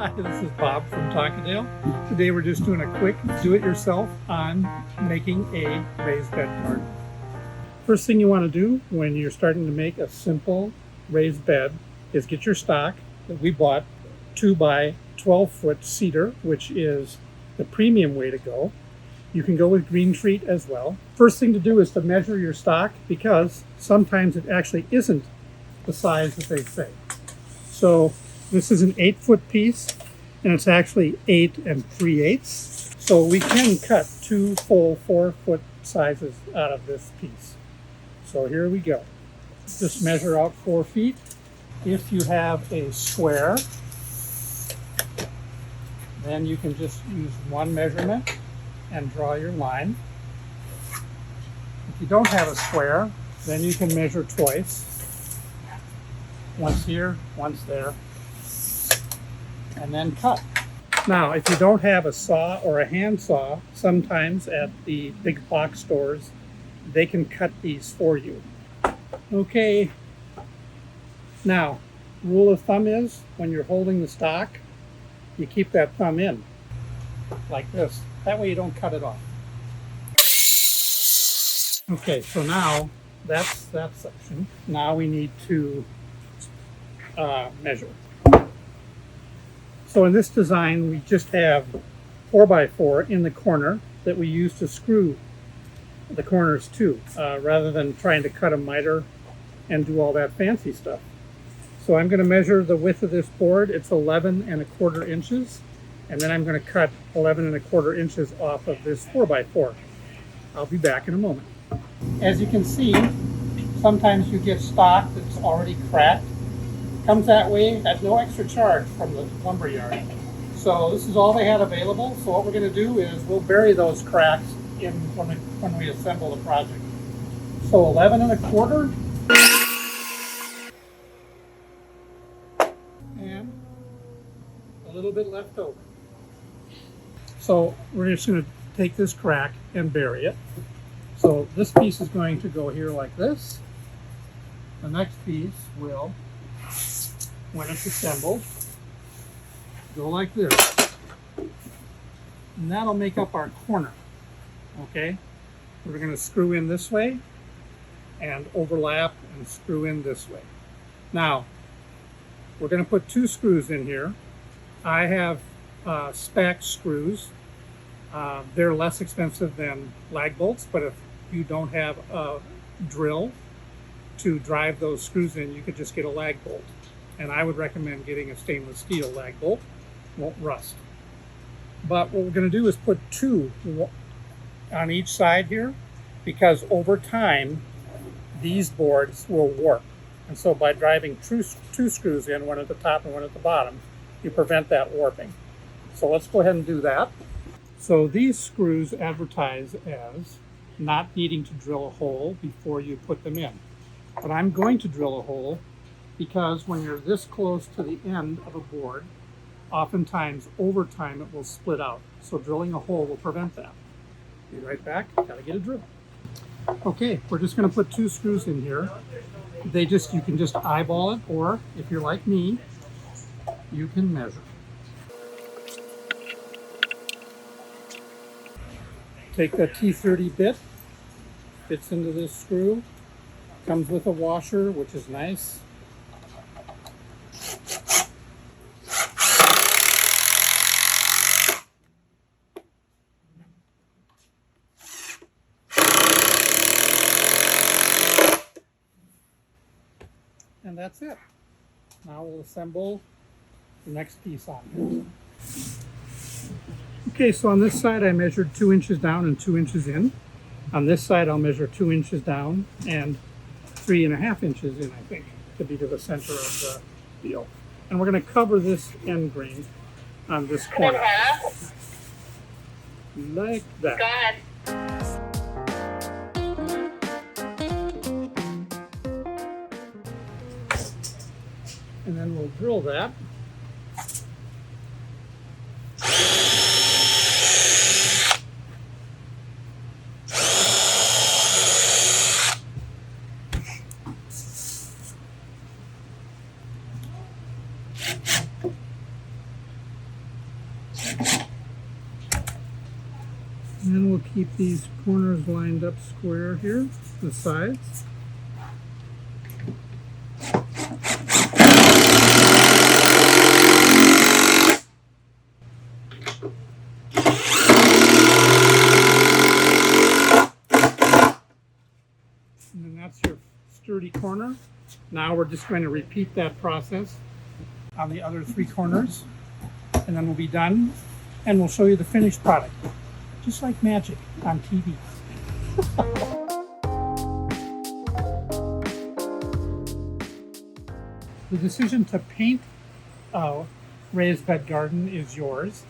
Hi, this is Bob from Tonkadale. Today we're just doing a quick do-it-yourself on making a raised bed garden. First thing you want to do when you're starting to make a simple raised bed is get your stock that we bought 2 by 12 foot cedar, which is the premium way to go. You can go with green treat as well. First thing to do is to measure your stock because sometimes it actually isn't the size that they say. So this is an 8-foot piece and it's actually 8 3/8. So we can cut 2 full 4-foot sizes out of this piece. So here we go. Just measure out 4 feet. If you have a square, then you can just use one measurement and draw your line. If you don't have a square, then you can measure twice. Once here, once there, and then cut. Now, if you don't have a saw or a hand saw, sometimes at the big box stores, they can cut these for you. Okay. Now, rule of thumb is when you're holding the stock, you keep that thumb in, like this. That way you don't cut it off. Okay, so now that's that section. Now we need to measure. So in this design, we just have 4x4 in the corner that we use to screw the corners to, rather than trying to cut a miter and do all that fancy stuff. So I'm going to measure the width of this board. It's 11 1/4 inches, and then I'm going to cut 11 1/4 inches off of this 4x4. I'll be back in a moment. As you can see, sometimes you get stock that's already cracked. Comes that way at no extra charge from the lumber yard. So this is all they had available. So what we're going to do is we'll bury those cracks in when we assemble the project. So 11 1/4 and a little bit left over. So we're just going to take this crack and bury it. So this piece is going to go here like this. The next piece will, when it's assembled, go like this. And that'll make up our corner. Okay? We're going to screw in this way and overlap and screw in this way. Now, we're going to put 2 screws in here. I have SPAX screws. They're less expensive than lag bolts, but if you don't have a drill to drive those screws in, you could just get a lag bolt. And I would recommend getting a stainless steel lag bolt. Won't rust. But what we're going to do is put 2 on each side here, because over time these boards will warp. And so by driving 2 screws in, one at the top and one at the bottom, you prevent that warping. So let's go ahead and do that. So these screws advertise as not needing to drill a hole before you put them in. But I'm going to drill a hole because when you're this close to the end of a board, oftentimes over time it will split out. So drilling a hole will prevent that. Be right back, gotta get a drill. Okay, we're just gonna put 2 screws in here. You can just eyeball it, or if you're like me, you can measure. Take the T30 bit, fits into this screw, comes with a washer, which is nice. And that's it. Now we'll assemble the next piece on here. Okay, so on this side I measured 2 inches down and 2 inches in. On this side I'll measure 2 inches down and 3.5 inches in, I think, to be to the center of the deal. And we're going to cover this end grain on this corner. Like that. And then we'll drill that. keep these corners lined up square here, the sides. And then that's your sturdy corner. Now we're just going to repeat that process on the other 3 corners, and then we'll be done, and we'll show you the finished product, just like magic on TV. The decision to paint a raised bed garden is yours.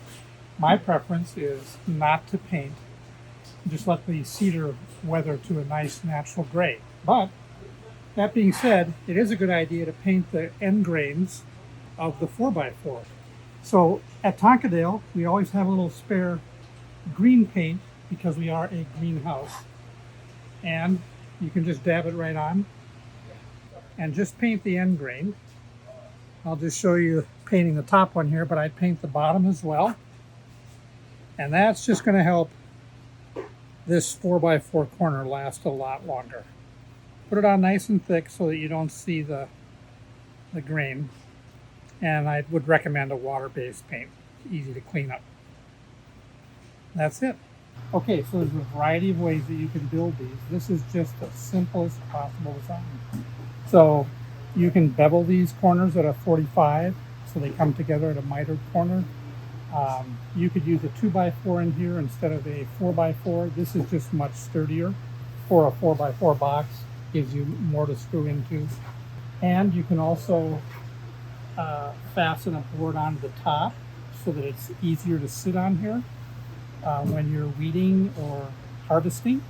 My preference is not to paint. Just let the cedar weather to a nice natural gray. But that being said, it is a good idea to paint the end grains of the 4x4. So at Tonkadale, we always have a little spare green paint because we are a greenhouse. And you can just dab it right on and just paint the end grain. I'll just show you painting the top one here, but I paint the bottom as well. And that's just going to help this 4x4 corner last a lot longer. Put it on nice and thick so that you don't see the grain. And I would recommend a water-based paint. Easy to clean up. That's it. Okay, so there's a variety of ways that you can build these. This is just the simplest possible design. So you can bevel these corners at a 45 so they come together at a mitered corner. You could use a 2x4 in here instead of a 4x4. This is just much sturdier for a 4x4 box. Gives you more to screw into. And you can also fasten a board onto the top so that it's easier to sit on here when you're weeding or harvesting.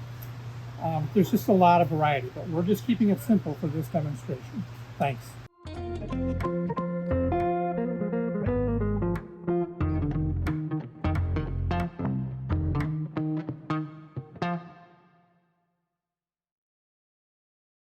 There's just a lot of variety, but we're just keeping it simple for this demonstration. Thanks.